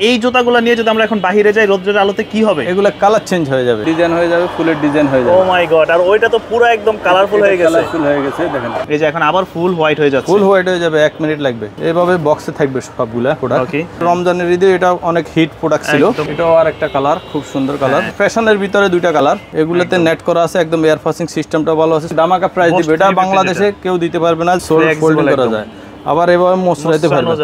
এই জুতাগুলো নিয়ে যদি আমরা এখন বাইরে যাই রোদ্রের আলোতে কি হবে? এগুলা কালার চেঞ্জ হয়ে যাবে, ডিজাইন হয়ে যাবে, ফুলের ডিজাইন হয়ে যাবে। ও মাই গড, আর ওইটা তো পুরো একদম কালারফুল হয়ে গেছে। কালারফুল হয়ে গেছে দেখেন, এই যে এখন আবার ফুল হোয়াইট হয়ে যাচ্ছে। ফুল হোয়াইট হয়ে যাবে, 1 মিনিট লাগবে। এইভাবে বক্সে থাকবে সবগুলা প্রোডাক্ট। ওকে, রমজানের ঈদে এটা অনেক হিট প্রোডাক্ট ছিল। এটাও আর একটা কালার, খুব সুন্দর কালার। ফ্যাশনের ভিতরে দুইটা কালার, এগুলোতে নেট করা আছে, একদম এয়ার পাসিং সিস্টেমটা ভালো আছে। দামাকা প্রাইস দিবে, এটা বাংলাদেশে কেউ দিতে পারবে না। সোল ফোল্ডিং করা যায়, আবার এভাবে মোছরাইতে পারবে।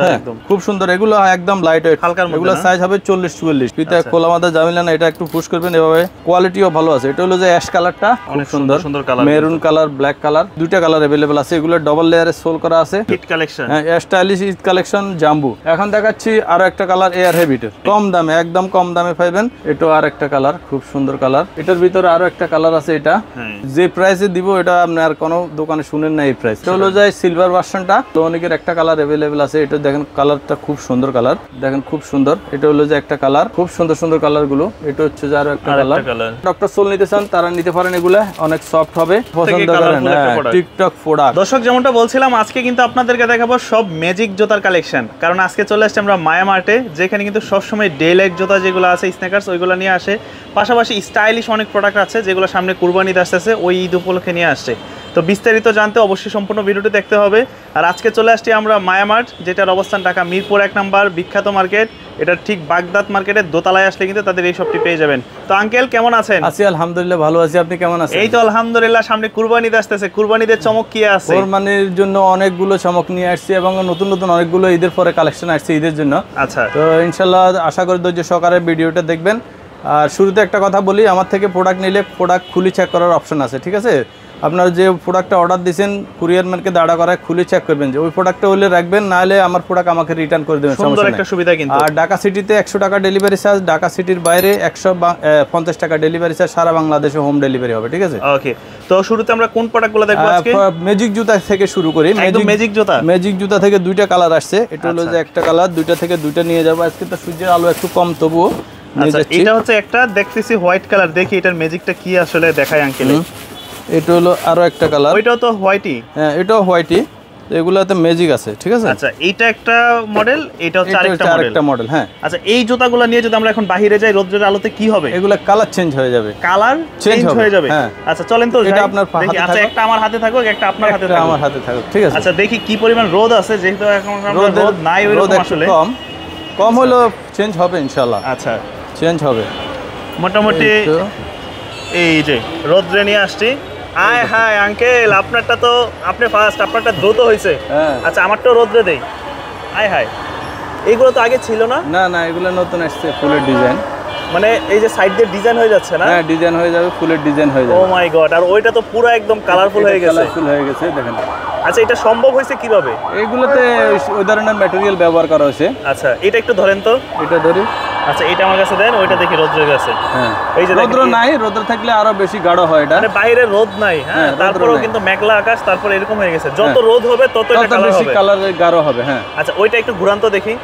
খুব সুন্দর, এগুলো একদম লাইট ওয়েট। এগুলো সাইজ হবে 40-44। পিতা খোলা মাথা জামিলা না, এটা একটু পুশ করবেন এভাবে। কোয়ালিটিও ভালো আছে। এটা হলো যে অ্যাশ কালারটা, খুব সুন্দর সুন্দর colour, maroon colour, black colour, দুইটা কালার अवेलेबल আছে। এগুলো ডাবল লেয়ারে সোল করা আছে। হিট কালেকশন, হ্যাঁ, স্টাইলিশ হিট কালেকশন জাম্বু। এখন দেখাচ্ছি আরো একটা কালার, এয়ার হেভিটের, কম দামে, একদম কম দামে পাবেন। এটা আর একটা কালার, খুব সুন্দর কালার। এটার ভিতরে আরো একটা কালার আছে। এটা যে প্রাইসে দিব এটা আপনি আর কোনো দোকানে শুনেন না এই প্রাইস। এটা হলো যে সিলভার ভার্সনটা, তো অনেকের একটা কালার अवेलेबल আছে। এটা দেখেন কালারটা খুব সুন্দর কালার, দেখেন খুব সুন্দর। এটা হলো যে একটা কালার, খুব সুন্দর সুন্দর কালার গুলো। এটা হচ্ছে যে আরো একটা কালার। ডক্টর সোল নিতে চান তারা নিতে পারেন, এগুলা অনেক সফট হবে, পছন্দ করেন। TikTok product. দর্শক যেমনটা বলছিলাম, আজকে কিন্তু আপনাদেরকে দেখাবো সব ম্যাজিক জুতার কালেকশন। কারণ আজকে চলে আসছে আমরা মায়া মার্টে, যেখানে কিন্তু সবসময় ডে লাইট জুতা যেগুলো আছে, স্নেকার্স, ওইগুলো নিয়ে আসে। পাশাপাশি স্টাইলিশ অনেক প্রোডাক্ট আছে যেগুলো সামনে কুরবানিতে আসতেছে, ওই ঈদ উপলক্ষে নিয়ে আসছে। তো বিস্তারিত জানতে অবশ্যই সম্পূর্ণ ভিডিওটি দেখতে হবে। আর আজকে চলে আসছি আমরা মায়া মার্ট, যেটার অবস্থান ঢাকা মিরপুর 1 নম্বর বিখ্যাত মার্কেট। এটা ঠিক বাগদাদ মার্কেটের দোতলায় আসলে কিন্তু তাদের এই শপটি পেয়ে যাবেন। তো আঙ্কেল কেমন আছেন? আছি আলহামদুলিল্লাহ, ভালো আছি। আপনি কেমন আছেন? এই তো আলহামদুলিল্লাহ। সামনে কুরবানিতে আসতেছে, কুরবানিদের চমক কি আছে? কুরবানির জন্য অনেকগুলো চমক নিয়ে আসছি এবং নতুন নতুন অনেকগুলো ঈদের পরে কালেকশন আসছে ঈদের জন্য। আচ্ছা, তো ইনশাল্লাহ আশা করি ধৈর্য সহকারে ভিডিওটা দেখবেন। আর শুরুতে একটা কথা বলি, আমার থেকে প্রোডাক্ট নিলে প্রোডাক্ট খুলে চেক করার অপশন আছে, ঠিক আছে? আপনার যে প্রোডাক্টটা অর্ডার দিয়েছেন কুরিয়ার ম্যানকে দাঁড়া করায় খুলে চেক করবেন যে ওই প্রোডাক্টটা হলে রাখবেন, না হলে আমার প্রোডাক্ট আমাকে রিটার্ন করে দেবেন। সুন্দর একটা সুবিধা কিন্তু। আর ঢাকা সিটিতে 100 টাকা ডেলিভারি চার্জ, ঢাকা সিটির বাইরে 150 টাকা ডেলিভারি চার্জ, সারা বাংলাদেশে হোম ডেলিভারি হবে, ঠিক আছে? ওকে, তো শুরুতে আমরা কোন প্রোডাক্টগুলো দেখব আজকে? ম্যাজিক জুতা থেকে শুরু করি। ম্যাজিক জুতা, ম্যাজিক জুতা থেকে দুইটা কালার আসছে। এটা হলো যে একটা কালার, দুইটা থেকে দুইটা নিয়ে যাবো আজকে। তো সূর্যের আলো একটু কম, তবুও আচ্ছা, এটা হচ্ছে একটা দেখতেছি হোয়াইট কালার। দেখি এটার ম্যাজিকটা কি আসলে দেখায় আঙ্কেল। এটা হলো আরো একটা কালার, ওইটাও তো হোয়াইটই। হ্যাঁ, এটাও হোয়াইটই। এগুলাতে ম্যাজিক আছে, ঠিক আছে? আচ্ছা, এইটা একটা মডেল, এটা হচ্ছে আরেকটা মডেল। হ্যাঁ, আচ্ছা, এই জুতাগুলো নিয়ে যদি আমরা এখন বাইরে যাই রোদ্রের আলোতে কি হবে? এগুলা কালার চেঞ্জ হয়ে যাবে, কালার চেঞ্জ হয়ে যাবে। হ্যাঁ, আচ্ছা চলেন তো এটা আপনার হাতে থাকুক। আচ্ছা, একটা আমার হাতে থাকুক, একটা আপনার হাতে থাকুক। আমার হাতে থাকুক, ঠিক আছে? আচ্ছা, দেখি কি পরিমাণ রোদ আছে, যেহেতু এখন আমরা রোদ নাই ওইরকম আসলে। কম হলো চেঞ্জ হবে ইনশাআল্লাহ। আচ্ছা, চেঞ্জ হবে মোটামুটি। এই যে রোদ্রে নিয়ে আসছি। আয় হায় আঙ্কেল, আপনারটা তো আপনি ফার্স্ট, আপনারটা দ্রুত হয়েছে। আচ্ছা, আমারটাও রোদ্রে দেই। আয় হায়, এইগুলো তো আগে ছিল না? না না, এগুলো নতুন আসছে, ফুলের ডিজাইন। মানে এই যে সাইড দিয়ে ডিজাইন হয়ে যাচ্ছে না? হ্যাঁ, ডিজাইন হয়ে যাবে, ফুলের ডিজাইন হয়ে যাবে। ও মাই গড, আর ওইটা তো পুরো একদম কালারফুল হয়ে গেছে। কালারফুল হয়ে গেছে দেখেন। আচ্ছা, এটা সম্ভব হয়েছে কিভাবে? এইগুলোতে ওই ধরনের ম্যাটেরিয়াল ব্যবহার করা হয়েছে। আচ্ছা, এটা একটু ধরেন তো। এটা ধরি। আচ্ছা, এটা আমার কাছে দেন, ওইটা দেখি রোদ্রের কাছে। হ্যাঁ, এই যে রোদ্র নাই, রোদ্র থাকলে আরো বেশি গাঢ় হয় এটা। মানে বাইরে রোদ নাই, হ্যাঁ, তারপরেও কিন্তু মেঘলা আকাশ, তারপর এরকম হয়ে গেছে। যত রোদ হবে তত এটা কালার হবে, কালারে গাঢ় হবে। হ্যাঁ, আচ্ছা, ওইটা একটু ঘুরান তো দেখি।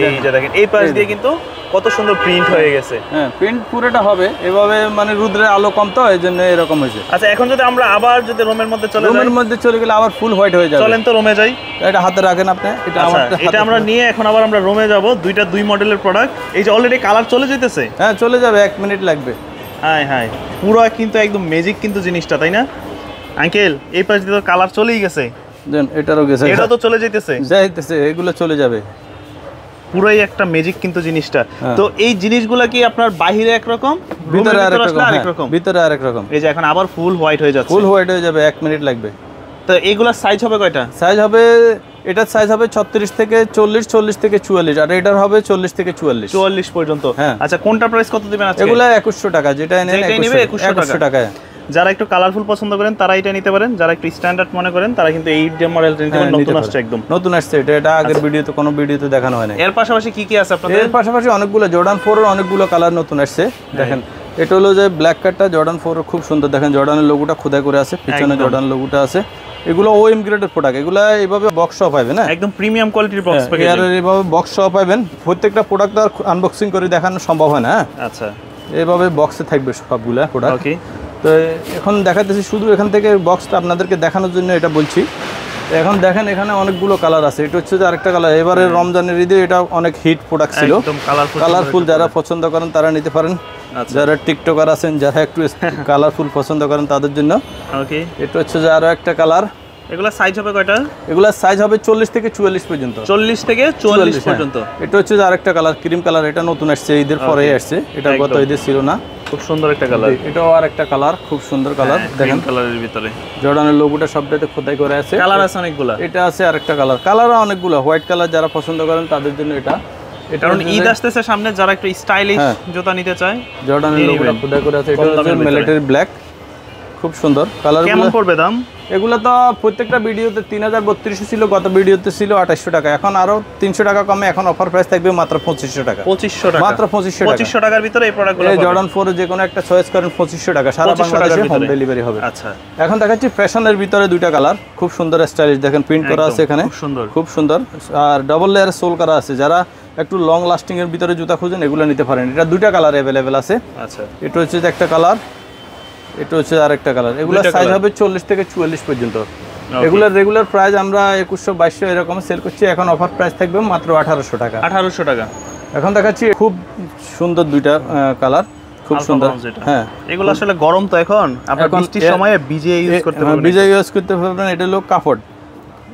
এই যে দেখেন, এই পাশ দিয়ে কিন্তু কত সুন্দর প্রিন্ট হয়ে গেছে। হ্যাঁ, প্রিন্ট পুরোটা হবে এভাবে, মানে রোদ্রের আলো কম তো এইজন্য এরকম হয়েছে। আচ্ছা, এখন যদি আমরা আবার যদি রুমের মধ্যে চলে যাই, রুমের মধ্যে চলে গেলে আবার ফুল হোয়াইট হয়ে যাবে। চলেন তো রুমে যাই। এটা হাতে রাখেন আপনি। এটা আমরা নিয়ে এখন আবার আমরা রুমে যাব। দুইটা দুই মডেলের প্রোডাক্ট। এই যে অলরেডি কালার চলে যেতেছে। হ্যাঁ, চলে যাবে, 1 মিনিট লাগবে। হ্যাঁ হ্যাঁ, পুরো কিন্তু একদম ম্যাজিক কিন্তু জিনিসটা, তাই না আঙ্কেল? এই পাশ দিয়ে তো কালার চলেই গেছে। দেন, এটারও গেছে, এটা তো চলে যাইতেছে। এগুলো চলে যাবে। পুরাই একটা ম্যাজিক কিন্তু জিনিসটা। তো এই জিনিসগুলা কি আপনার বাইরে একরকম, ভিতরে আরেকরকম? ভিতরে আরেকরকম। এই যে এখন আবার ফুল হোয়াইট হয়ে যাচ্ছে। ফুল হোয়াইট হয়ে যাবে, 1 মিনিট লাগবে। তো এগুলা সাইজ হবে কয়টা? সাইজ হবে, এটার সাইজ হবে 36 থেকে 40, 40 থেকে 44, আর এটার হবে 40 থেকে 44 পর্যন্ত। হ্যাঁ। আচ্ছা, কোনটা প্রাইস কত দিবেন আজকে? এগুলা 2100 টাকা, যেটা নেন 2100 টাকা। যারা একটু কালারফুল পছন্দ করেন তারা এটা নিতে পারেন, যারা একটু স্ট্যান্ডার্ড মনে করেন তারা কিন্তু এই মডেলটা নিতে পারেন। নতুন আসছে, একদম নতুন আসছে এটা আগের ভিডিওতে কোনো ভিডিওতে দেখানো হয় না। এর পাশাপাশি কি কি আছে আপনাদের? এর পাশাপাশি অনেকগুলো জর্ডান 4 এর অনেকগুলো কালার নতুন আসছে। দেখেন, এটা হলো যে ব্ল্যাক কাটটা জর্ডান 4 এর, খুব সুন্দর। দেখেন, জর্ডানের লোগোটা খোদাই করে আছে, পিছনে জর্ডান লোগোটা আছে। এগুলো ওএম গ্রেডের প্রোডাক্ট, এগুলো এইভাবে বক্স সহ পাবেন। হ্যাঁ, একদম প্রিমিয়াম কোয়ালিটির বক্স প্যাকেজ। এইভাবে বক্স সহ পাবেন। প্রত্যেকটা প্রোডাক্ট আর আনবক্সিং করে দেখানো সম্ভব হয় না। আচ্ছা, এইভাবে বক্সে থাকবে সবগুলা প্রোডাক্ট। ওকে, তো এখন দেখাতেছি শুধু এখান থেকে বক্সটা আপনাদেরকে দেখানোর জন্য এটা বলছি। এখন দেখেন এখানে অনেকগুলো কালার আছে, এটা হচ্ছে যে আরেকটা কালার। এবারে রমজানের ঈদে এটা অনেক হিট প্রোডাক্ট ছিল, কালারফুল যারা পছন্দ করেন তারা নিতে পারেন। যারা টিকটকার আছেন, যারা একটু কালারফুল পছন্দ করেন তাদের জন্য। ওকে, এটা হচ্ছে যে আরো একটা কালার। এগুলা সাইজ হবে কয়টা? এগুলা সাইজ হবে 40 থেকে 44 পর্যন্ত। 40 থেকে 44 পর্যন্ত। এটা হচ্ছে যে আরেকটা কালার, ক্রিম কালার। এটা নতুন আসছে, ঈদের পরে আসছে, এটা গত ঈদে ছিল না। খুব সুন্দর একটা কালার। এটাও আরেকটা কালার, খুব সুন্দর কালার। দেখেন কালারের ভিতরে জর্ডানের লোগোটা সবটাতে খোদাই করে আছে। কালার আছে অনেকগুলা। এটা আছে আরেকটা কালার, কালার অনেকগুলো। হোয়াইট কালার যারা পছন্দ করেন তাদের জন্য এটা। কারণ ঈদ আসতেছে সামনে, যারা একটু স্টাইলিশ জুতা নিতে চায়, জর্ডানের লোগোটা খোদাই করে আছে। এটা হচ্ছে মিলিটারি ব্ল্যাক, খুব সুন্দর কালার। কেমন পড়বে দাম? এগুলো তো প্রত্যেকটা ভিডিওতে 3032 ছিল, গত ভিডিওতে ছিল 2800 টাকা। এখন আরো 300 টাকা কমে, এখন অফার প্রাইস থাকবে মাত্র 2500 টাকা। 2500 টাকা, মাত্র 2500 টাকার ভিতরে এই প্রোডাক্টগুলো। এই জর্ডান 4 যে কোনো একটা চয়েস করেন 2500 টাকা, সারা বাংলাদেশে হোম ডেলিভারি হবে। আচ্ছা, এখন দেখাচ্ছি ফ্যাশনের ভিতরে দুইটা কালার, খুব সুন্দর স্টাইলিশ। দেখেন প্রিন্ট করা আছে এখানে, খুব সুন্দর, খুব সুন্দর। আর ডাবল লেয়ার সোল করা আছে। যারা একটু লং লাস্টিং এর ভিতরে জুতা খুঁজেন এগুলো নিতে পারেন। এটা দুইটা কালার अवेलेबल আছে। আচ্ছা, এটা হচ্ছে একটা কালার, এটা হচ্ছে আরেকটা কালার। এগুলো সাইজ হবে 40 থেকে 44 পর্যন্ত। এগুলোর রেগুলার প্রাইস আমরা 2100-2200 এরকম সেল করছি, এখন অফার প্রাইস থাকবে মাত্র 1800 টাকা। 1800 টাকা। এখন দেখাচ্ছি খুব সুন্দর দুইটা কালার, খুব সুন্দর। হ্যাঁ, এগুলো আসলে গরম তো, এখন আপনারা বৃষ্টির সময়ে ভিজে ইউজ করতে পারবেন। ভিজে ইউজ করতে পারবেন। এটা হলো কাপড়,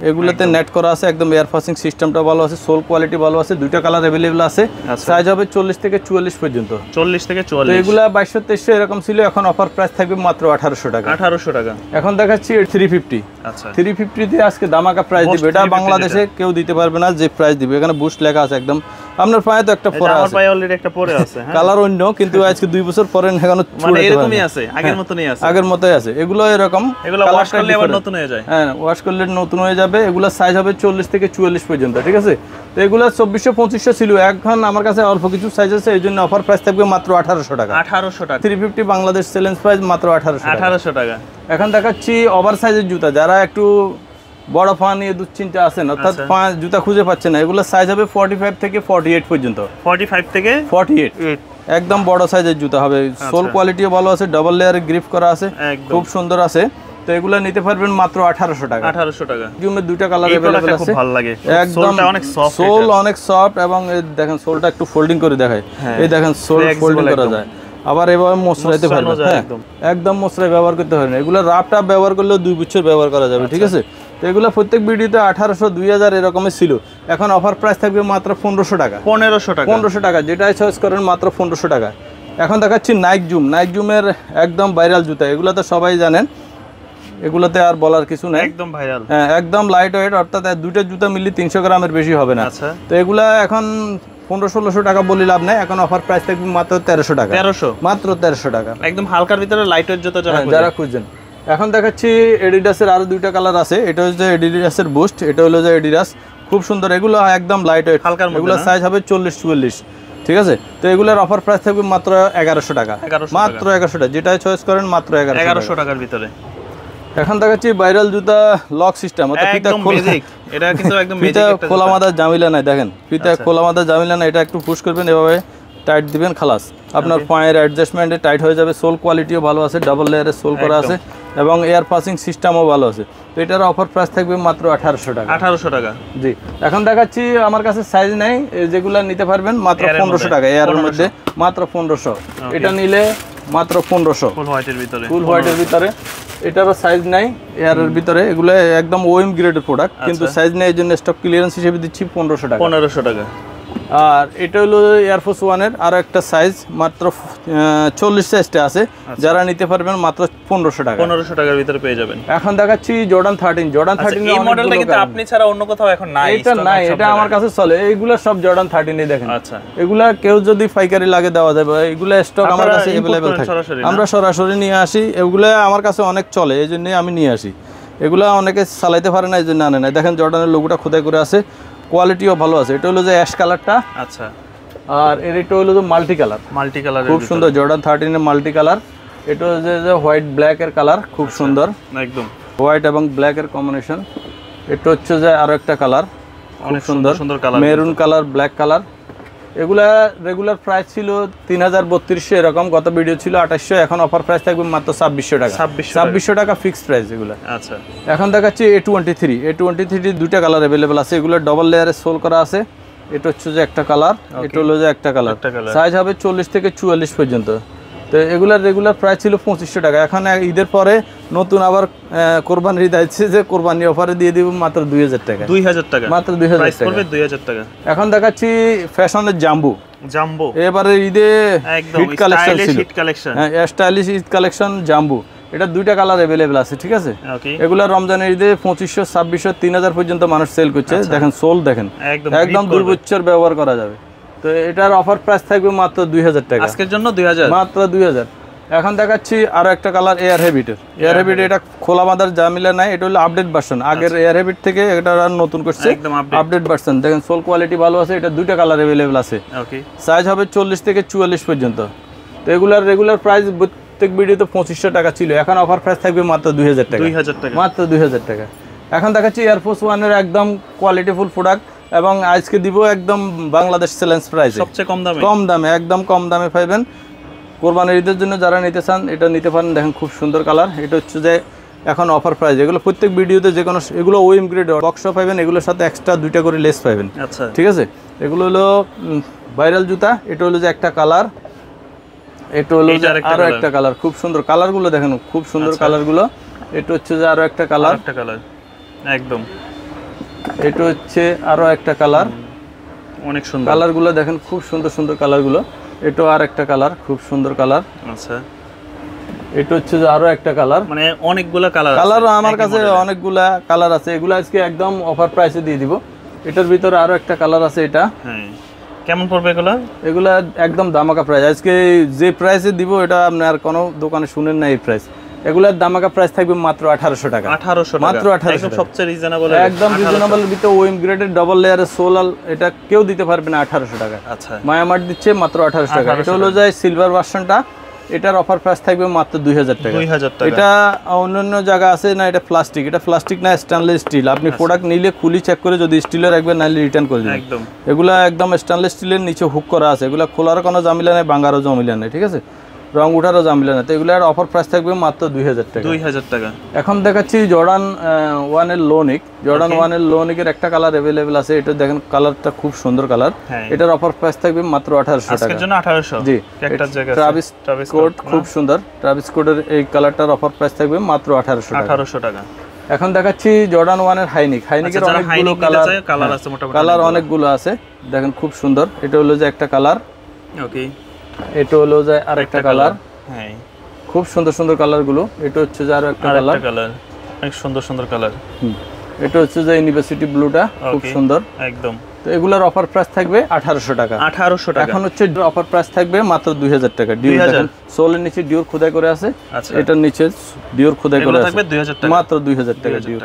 এগুলোতে নেট করা আছে, একদম এয়ার পাসিং সিস্টেমটা ভালো আছে, সোল কোয়ালিটি ভালো আছে। দুইটা কালার अवेलेबल আছে, সাইজ হবে 40 থেকে 44 পর্যন্ত। 40 থেকে 44। এগুলা 2200-2300 এরকম ছিল, এখন অফার প্রাইস থাকবে মাত্র 1800 টাকা। 1800 টাকা। এখন দেখাচ্ছি 350। আচ্ছা, 350 তে আজকে দামাকা প্রাইস দিবে। এটা বাংলাদেশে কেউ দিতে পারবে না যে প্রাইস দিবে। এখানে বুস্ট লেখা আছে একদম। আপনার পায়ে তো একটা পরে আছে, আমার পায়ে অলরেডি একটা পরে আছে। হ্যাঁ, কালার অন্য, কিন্তু আজকে 2 বছর পরে এখনো মানে এরকমই আছে, আগের মতই আছে। আগের মতই আছে। এগুলো এরকম, এগুলো ওয়াশ করলে আবার নতুন হয়ে যায়। হ্যাঁ, ওয়াশ করলে নতুন হয়ে যাবে। এগুলো সাইজ হবে 40 থেকে 44 পর্যন্ত। ঠিক আছে, তো এগুলো 2400-2500 ছিল, এখন আমার কাছে অল্প কিছু সাইজ আছে, এই জন্য অফার প্রাইস থাকবে মাত্র 1800 টাকা। 1800 টাকা। 350 বাংলাদেশ চ্যালেঞ্জ প্রাইস মাত্র 1800 টাকা। এখন দেখাচ্ছি ওভার সাইজের জুতা। যারা একটু বড় পা নিয়ে দুশ্চিন্তা আছেন, অর্থাৎ পা জুতা খুঁজে পাচ্ছেন না, এগুলো সাইজ হবে 45 থেকে 48 পর্যন্ত। 45 থেকে 48, একদম বড় সাইজের জুতা হবে। সোল কোয়ালিটিও ভালো আছে, ডাবল লেয়ারে গ্রিপ করা আছে, খুব সুন্দর আছে। তো এগুলো নিতে পারবেন মাত্র 1800 টাকা। 1800 টাকা। জুমের দুইটা কালার अवेलेबल আছে, খুব ভালো লাগে। একদম অনেক সফট, সোল অনেক সফট, এবং এই দেখেন সোলটা একটু ফোল্ডিং করে দেখায়। এই দেখেন সোল ফোল্ডিং করা যায়, আবার এভাবে মোছরাইতে পারবেন। একদম মোছরাই ব্যবহার করতে পারবেন। এগুলো রাফ টাপ ব্যবহার করলেও 2 বছর ব্যবহার করা যাবে। ঠিক আছে, তো এগুলো প্রত্যেক ভিডিওতে 1800, 2000 এরকমই ছিল, এখন অফার প্রাইস থাকবে মাত্র 1500 টাকা। 1500 টাকা, যেটাই চয়েস করেন মাত্র 1500 টাকা। এখন দেখাচ্ছি নাইক জুম। নাইক জুমের একদম ভাইরাল জুতা, এগুলো তো সবাই জানেন, এগুলোতে আর বলার কিছু নাই, একদম ভাইরাল। হ্যাঁ, একদম লাইট ওয়েট, অর্থাৎ দুইটা জুতা মিলি 300 গ্রামের বেশি হবে না। তো এগুলা এখন 1500-1600 টাকা বলি লাভ নাই, এখন অফার প্রাইস থাকবে মাত্র 1300 টাকা। 1300, মাত্র 1300 টাকা। একদম হালকার ভিতরে লাইট ওয়েট জুতা যারা খুঁজছেন। এখন দেখাচ্ছি এডিডাসের আরো দুইটা কালার আছে। এটা হচ্ছে এডিডাসের বুস্ট, এটা হলো যে এডিডাস, খুব সুন্দর। এগুলো একদম লাইট ওয়েট, এগুলো সাইজ হবে 40-44। ঠিক আছে, তো এগুলোর অফার প্রাইস থাকবে মাত্র 1100 টাকা। মাত্র 1100 টাকা, যেটাই চয়েস করেন মাত্র 1100 টাকার ভিতরে। এখন দেখাচ্ছি ভাইরাল জুতা লক সিস্টেম, অর্থাৎ ফিতা এটা কিন্তু একদম ফিতা খোলা মাদার জামিলা নাই। দেখেন ফিতা খোলা মাদার জামিলা নাই, এটা একটু পুশ করবেন, এভাবে টাইট দিবেন, খালাস, আপনার পায়ের অ্যাডজাস্টমেন্টে টাইট হয়ে যাবে। সোল কোয়ালিটিও ভালো আছে, ডাবল লেয়ারের সোল করা আছে, এবং এয়ার পাসিং সিস্টেমও ভালো আছে। তো এটার অফার প্রাইস থাকবে মাত্র 1800 টাকা। 1800 টাকা, জি। এখন দেখাচ্ছি আমার কাছে সাইজ নাই, যেগুলো নিতে পারবেন মাত্র 1500 টাকা। এয়ারের মধ্যে মাত্র 1500, এটা নিলে মাত্র 1500, ফুল হোয়াইটের ভিতরে। ফুল হোয়াইটের ভিতরে, এটারও সাইজ নাই এয়ারের ভিতরে। এগুলো একদম ওএম গ্রেডের প্রোডাক্ট, কিন্তু সাইজ নেই, এই জন্য স্টক ক্লিয়ারেন্স হিসেবে দিচ্ছি 1500 টাকা। 1500 টাকা। আর এটা হলো এয়ারফোর্স ওয়ানের আরো একটা সাইজ, মাত্র 40 সাইজটা আছে, যারা নিতে পারবেন মাত্র 1500 টাকা। 1500 টাকার ভিতরে পেয়ে যাবেন। এখন দেখাচ্ছি জর্ডান 13। জর্ডান 13 এই মডেলটা কিন্তু আপনি ছাড়া অন্য কোথাও এখন নাই, এটা নাই, এটা আমার কাছে চলে। এইগুলা সব জর্ডান 13 এই দেখেন। আচ্ছা, এগুলা কেউ যদি পাইকারি লাগে দেওয়া যাবে, এগুলা স্টক আমার কাছে अवेलेबल থাকে, আমরা সরাসরি নিয়ে আসি। এগুলা আমার কাছে অনেক চলে, এই জন্যই আমি নিয়ে আসি। এগুলা অনেকে চালাইতে পারে না, এই জন্য আনে না। দেখেন জর্ডানের লোগোটা খোদাই করে আছে, কোয়ালিটিও ভালো আছে। এটা হলো যে অ্যাশ কালারটা। আচ্ছা, আর এটা হলো যে মাল্টি কালার, খুব সুন্দর। জর্ডান 13 এর মাল্টি কালার। এটা হচ্ছে যে হোয়াইট ব্ল্যাক এর কালার, খুব সুন্দর, একদম হোয়াইট এবং ব্ল্যাক এর কম্বিনেশন। এটা হচ্ছে যে আরো একটা কালার, অনেক সুন্দর সুন্দর colour, maroon colour, black colour. এগুলা রেগুলার প্রাইস ছিল 3032 এরকম, গত ভিডিও ছিল 2800, এখন অফার প্রাইস থাকবে মাত্র 2600 টাকা। 2600 টাকা ফিক্সড প্রাইস এগুলা। আচ্ছা, এখন দেখাচ্ছি A23 দুইটা কালার अवेलेबल আছে, এগুলো ডবল লেয়ারে সোল করা আছে। এটা হচ্ছে যে একটা কালার, এটা হলো যে একটা কালার, সাইজ হবে 40 থেকে 44 পর্যন্ত। তো এগুলার রেগুলার প্রাইস ছিল 2500 টাকা, এখন ঈদের পরে নতুন আবার কোরবানির ঈদ আছে যে কোরবানি অফারে দিয়ে দিব মাত্র 2000 টাকা। 2000 টাকা মাত্র 2000 টাকা পড়বে, 2000 টাকা। এখন দেখাচ্ছি ফ্যাশনের জাম্বু। এবারে ঈদে একদম হিট কালেকশন ছিল, হিট কালেকশন, হ্যাঁ স্টাইলিশ ঈদ কালেকশন জাম্বু। এটা দুইটা কালার अवेलेबल আছে, ঠিক আছে। এগুলা রমজানের ঈদে 2500, 2600, 3000 পর্যন্ত মানুষ সেল করছে। দেখেন সোল দেখেন, একদম দুই বছর ব্যবহার করা যাবে। তো এটার অফার প্রাইস থাকবে মাত্র 2000 টাকা আজকের জন্য, 2000 মাত্র 2000। এখন দেখাচ্ছি আরো একটা কালার এয়ার হ্যাবিটের। এয়ার হ্যাবিট এটা খোলা বাঁধার জামিলা নাই, এটা হলো আপডেট ভার্সন। আগের এয়ার হ্যাবিট থেকে এটা আর নতুন করছে, আপডেট ভার্সন। দেখেন সোল কোয়ালিটি ভালো আছে। এটা দুইটা কালার अवेलेबल আছে, সাইজ হবে 40 থেকে 44 পর্যন্ত। তো এগুলার রেগুলার প্রাইস প্রত্যেক ভিডিওতে 2500 টাকা ছিল, এখন অফার প্রাইস থাকবে মাত্র 2000 টাকা। মাত্র 2000 টাকা। এখন দেখাচ্ছি এয়ারফোর্স ওয়ানের একদম কোয়ালিটিফুল প্রোডাক্ট, এবং আজকে দিব একদম বাংলাদেশ চ্যালেঞ্জ প্রাইস, সবচেয়ে কম দামে একদম কম দামে পাইবেন। কোরবানির ঈদের জন্য যারা নিতে চান এটা নিতে পারেন। দেখেন খুব সুন্দর কালার। এটা হচ্ছে যে এখন অফার প্রাইস, এগুলো প্রত্যেক ভিডিওতে যে কোনো, এগুলো ওএম গ্রেড বক্সও পাবেন, এগুলোর সাথে এক্সট্রা দুইটা করে লেস পাবেন। আচ্ছা, ঠিক আছে। এগুলো হলো ভাইরাল জুতা। এটা হলো যে একটা কালার, এটা হলো আরো একটা কালার। খুব সুন্দর কালারগুলো দেখেন, খুব সুন্দর কালারগুলো। এটা হচ্ছে যে আরো একটা কালার, একদম। এটা হচ্ছে আরো একটা কালার, অনেক সুন্দর কালারগুলো দেখেন, খুব সুন্দর সুন্দর কালারগুলো। এটা আর একটা কালার, খুব সুন্দর কালার। আচ্ছা, এটা হচ্ছে যে আরো একটা কালার, মানে অনেকগুলা কালার আমার কাছে অনেকগুলা কালার আছে। এগুলো আজকে একদম অফার প্রাইসে দিয়ে দিব। এটার ভিতরে আরো একটা কালার আছে। এটা কেমন পড়বে এগুলা? এগুলা একদম দামাকা প্রাইস। আজকে যে প্রাইসে দিব এটা আপনি আর কোনো দোকানে শুনেন না এই প্রাইস। এগুলার দামাকা প্রাইস থাকবে মাত্র 1800 টাকা। মাত্র 1800, সবচেয়ে রিজনেবল, একদম রিজনেবল ভিতরে ওএম গ্রেডের ডাবল লেয়ারের সোলাল। এটা কেউ দিতে পারবে না 1800 টাকা। আচ্ছা, মায়ামার্ট দিচ্ছে মাত্র 1800 টাকা। এটা হলো যে সিলভার ভার্সনটা, এটার অফার প্রাইস থাকবে মাত্র 2000 টাকা। এটা অন্যান্য জায়গা আছে না, এটা প্লাস্টিক, এটা প্লাস্টিক না স্টেনলেস স্টিল। আপনি প্রোডাক্ট নিলে খুলি চেক করে যদি স্টিলের রাখবেন, নাহলে রিটার্ন করে দেবেন। একদম এগুলা একদম স্টেনলেস স্টিলের নিচে হুক করা আছে। এগুলা খোলার কোনো জামিলা নেই, ভাঙারও জামিলা নেই, ঠিক আছে, রং উঠারও জামিলা না। তো এগুলার অফার প্রাইস থাকবে মাত্র 2000 টাকা। 2000 টাকা। এখন দেখাচ্ছি জর্ডান 1 এর লোনিক। জর্ডান 1 এর লোনিকের একটা কালার अवेलेबल আছে। এটা দেখেন কালারটা খুব সুন্দর কালার। এটার অফার প্রাইস থাকবে মাত্র 1800 টাকা। আজকের জন্য 1800। জি, একটা জায়গা ট্রাভিস কোড, খুব সুন্দর ট্রাভিস কোডের এই কালারটার অফার প্রাইস থাকবে মাত্র 1800 টাকা। এখন দেখাচ্ছি জর্ডান 1 এর হাইনিক। হাইনিকের অনেকগুলো কালার আছে, মোটামুটি কালার অনেকগুলো আছে। দেখেন খুব সুন্দর। এটা হলো যে একটা কালার, ওকে। এটা হলো যে আরেকটা কালার, হ্যাঁ খুব সুন্দর সুন্দর কালারগুলো। এটা হচ্ছে যে আরো একটা কালার, অনেক সুন্দর সুন্দর কালার। এটা হচ্ছে যে ইউনিভার্সিটি ব্লুটা, খুব সুন্দর একদম। তো এগুলোর অফার প্রাইস থাকবে 1800 টাকা। 1800 টাকা। এখন হচ্ছে অফার প্রাইস থাকবে মাত্র 2000 টাকা। ডিউর দেখেন, সোলের নিচে ডিউর খোদাই করে আছে। এটার নিচে ডিউর খোদাই করে আছে, মাত্র 2000 টাকা ডিউর।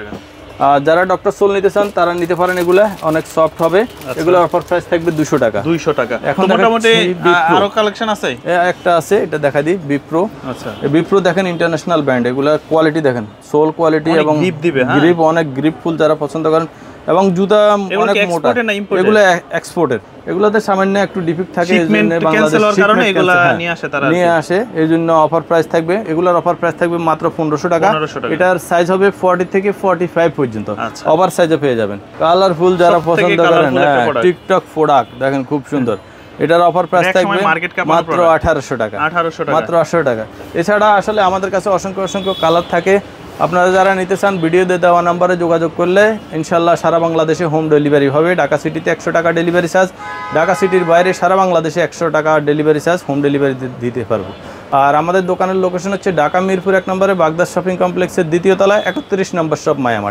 আর যারা ডক্টর সোল নিতে চান তারা নিতে পারেন। এগুলা অনেক সফট হবে। এগুলোর অফার প্রাইস থাকবে 200 টাকা। 200 টাকা। এখন মোটামুটি আরো কালেকশন আছে, একটা আছে, এটা দেখা দিই, বিপ্রো। আচ্ছা, বিপ্রো দেখেন ইন্টারন্যাশনাল ব্র্যান্ড। এগুলা কোয়ালিটি দেখেন, সোল কোয়ালিটি এবং গ্রিপ অনেক গ্রিপফুল যারা পছন্দ করেন, এবং জুতা অনেক মোটা। এগুলো এক্সপোর্টের, এগুলোতে সামান্য একটু ডিফেক্ট থাকে, এইজন্য বাংলাদেশ নিয়ে আসে, এইজন্য অফার প্রাইস থাকবে। এগুলোর অফার প্রাইস থাকবে মাত্র 1500 টাকা। এটার সাইজ হবে 40 থেকে 45 পর্যন্ত, ওভার সাইজে পেয়ে যাবেন। কালারফুল যারা পছন্দ করেন, টিকটক প্রোডাক্ট দেখেন খুব সুন্দর। এটার অফার প্রাইস থাকবে মাত্র 1800 টাকা। মাত্র 1800 টাকা। এছাড়া আসলে আমাদের কাছে অসংখ্য অসংখ্য কালার থাকে। আপনারা যারা নিতে চান ভিডিওতে দেওয়া নাম্বারে যোগাযোগ করলে ইনশাল্লাহ সারা বাংলাদেশে হোম ডেলিভারি হবে। ঢাকা সিটিতে 100 টাকা ডেলিভারি চার্জ, ঢাকা সিটির বাইরে সারা বাংলাদেশে 100 টাকা ডেলিভারি চার্জ, হোম ডেলিভারি দিতে পারবো। আর আমাদের দোকানের লোকেশন হচ্ছে ঢাকা মিরপুর 1 নম্বরে বাগদাদ শপিং কমপ্লেক্সের দ্বিতীয় তলায় 31 নম্বর শপ মায়ামার্ট।